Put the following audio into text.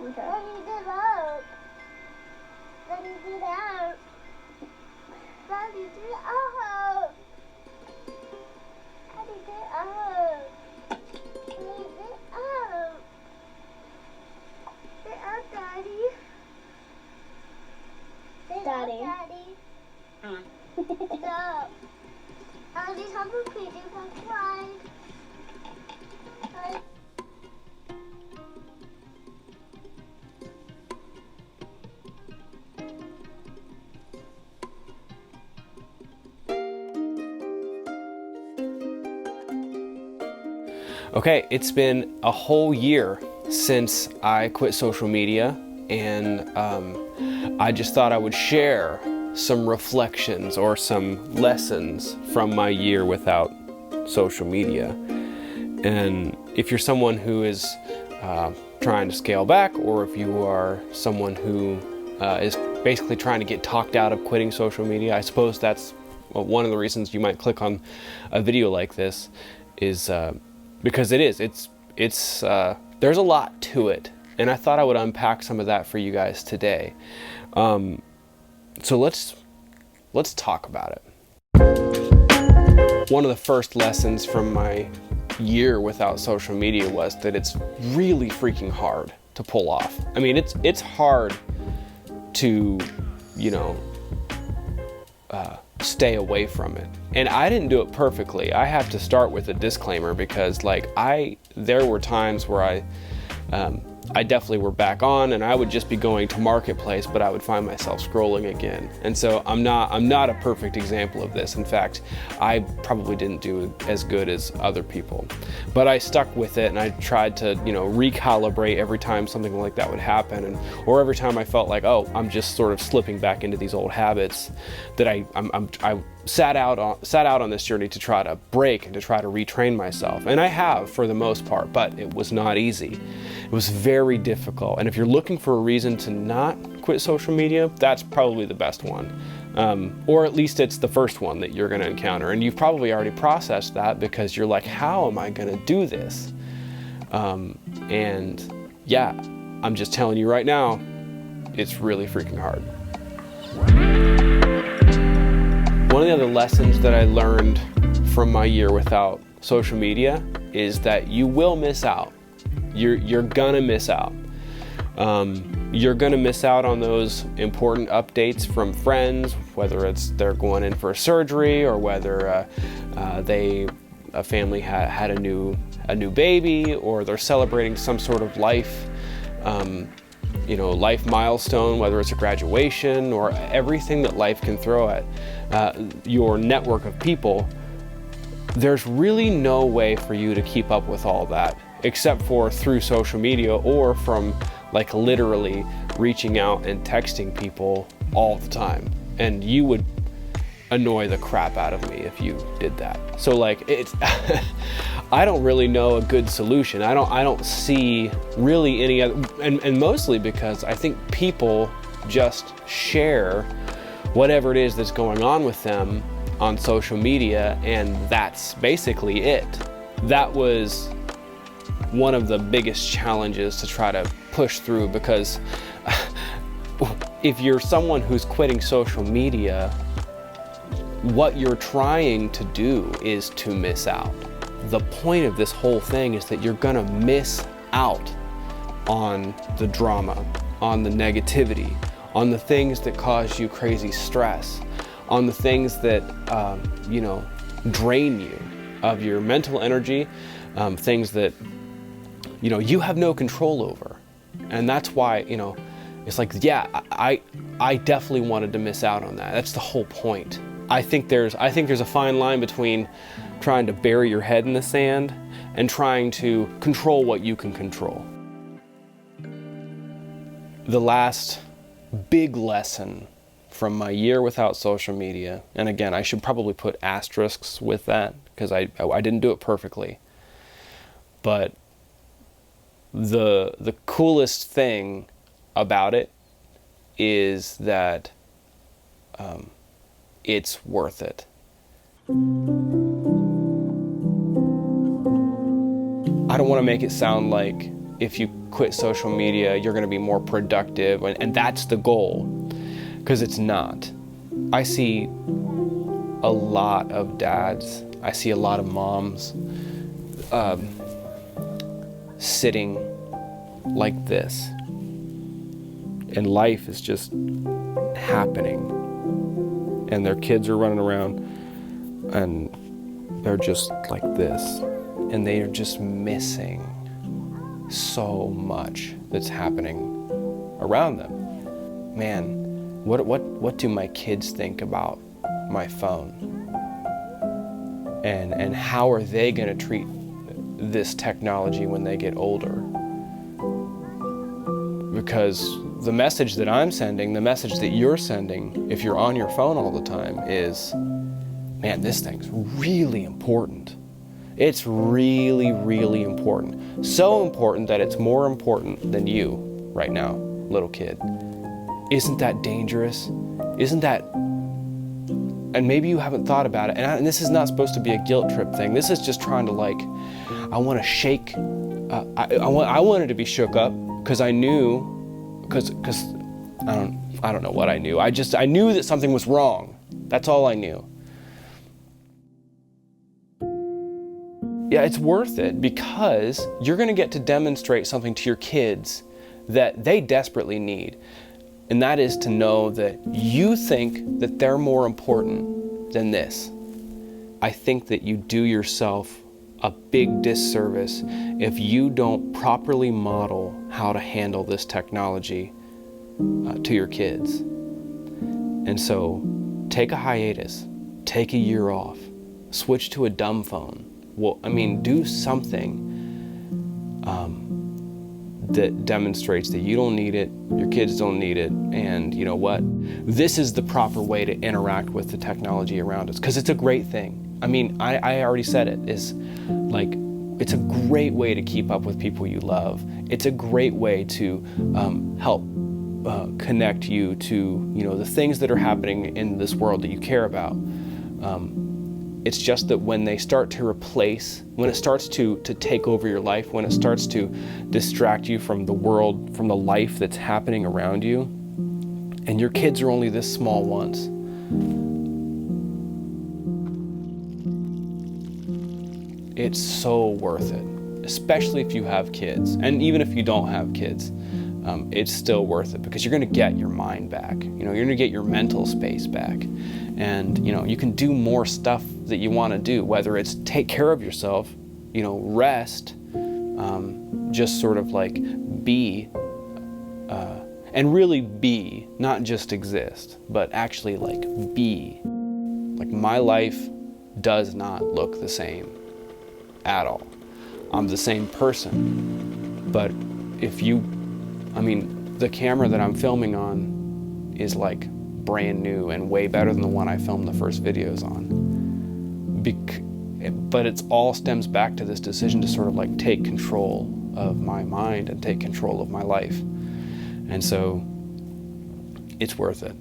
Okay. Let me get out. Let me get out. Let me get out. Let me get out. Let me get out. Get out, Daddy. Get Daddy. out, Daddy. Stop. I just have a pretty one cry. Okay, it's been a whole year since I quit social media, and I just thought I would share some reflections or some lessons from my year without social media. And if you're someone who is trying to scale back, or if you are someone who is basically trying to get talked out of quitting social media, I suppose that's one of the reasons you might click on a video like this, is because it's there's a lot to it, and I thought I would unpack some of that for you guys today. So let's talk about it. One of the first lessons from my year without social media was that it's really freaking hard to pull off. I mean, it's hard to, stay away from it. And I didn't do it perfectly. I have to start with a disclaimer, because there were times where I definitely were back on, and I would just be going to Marketplace, but I would find myself scrolling again. And so I'm not a perfect example of this. In fact, I probably didn't do as good as other people, but I stuck with it, and I tried to, recalibrate every time something like that would happen, or every time I felt like, oh, I'm just sort of slipping back into these old habits that I sat out on this journey to try to break and to try to retrain myself. And I have, for the most part, but it was not easy. It was very difficult. And if you're looking for a reason to not quit social media, that's probably the best one. Or at least it's the first one that you're going to encounter. And you've probably already processed that, because you're like, how am I going to do this? And yeah, I'm just telling you right now, it's really freaking hard. One of the other lessons that I learned from my year without social media is that you will miss out. You're gonna miss out. You're gonna miss out on those important updates from friends, whether it's they're going in for a surgery, or whether a family had a new baby, or they're celebrating some sort of life milestone, whether it's a graduation or everything that life can throw at your network of people. There's really no way for you to keep up with all that, except for through social media, or from literally reaching out and texting people all the time. And you would annoy the crap out of me if you did that. So it's I don't really know a good solution. I don't see really any other, and mostly because I think people just share whatever it is that's going on with them on social media, and that's basically it. That was one of the biggest challenges to try to push through, because if you're someone who's quitting social media, what you're trying to do is to miss out. The point of this whole thing is that you're gonna miss out on the drama, on the negativity, on the things that cause you crazy stress, on the things that drain you of your mental energy, things that you have no control over. And that's why it's I definitely wanted to miss out on that. That's the whole point. I think there's a fine line between trying to bury your head in the sand and trying to control what you can control. The last big lesson from my year without social media, and again, I should probably put asterisks with that, because I didn't do it perfectly, but the coolest thing about it is that it's worth it. I don't want to make it sound like if you quit social media, you're going to be more productive, and that's the goal, because it's not. I see a lot of dads, I see a lot of moms sitting like this, and life is just happening, and their kids are running around and they're just like this, and they are just missing so much that's happening around them. Man, what do my kids think about my phone? And how are they going to treat this technology when they get older? Because the message that I'm sending, the message that you're sending, if you're on your phone all the time, is, man, this thing's really important. It's really, really important. So important that it's more important than you right now, little kid. Isn't that dangerous? Isn't that... And maybe you haven't thought about it. And this is not supposed to be a guilt trip thing. This is just trying to, like, I want to shake... I wanted to be shook up because I knew... Because I don't know what I knew. I knew that something was wrong. That's all I knew. Yeah, it's worth it because you're going to get to demonstrate something to your kids that they desperately need. And that is to know that you think that they're more important than this. I think that you do yourself a big disservice if you don't properly model how to handle this technology to your kids. And so take a hiatus, take a year off, switch to a dumb phone. Well, I mean, do something that demonstrates that you don't need it, your kids don't need it, and you know what? This is the proper way to interact with the technology around us, because it's a great thing. I mean, I already said it, is like, it's a great way to keep up with people you love. It's a great way to help connect you to, you know, the things that are happening in this world that you care about. It's just that when they start to replace, when it starts to take over your life, when it starts to distract you from the world, from the life that's happening around you, and your kids are only this small once, it's so worth it, especially if you have kids. And even if you don't have kids, it's still worth it because you're gonna get your mind back. You know, you're gonna get your mental space back. And, you know, you can do more stuff that you wanna do, whether it's take care of yourself, you know, rest, just sort of like be, and really be, not just exist, but actually like be. Like my life does not look the same at all. I'm the same person, but if you, I mean, the camera that I'm filming on is like brand new and way better than the one I filmed the first videos on. But it all stems back to this decision to sort of like take control of my mind and take control of my life. And so it's worth it.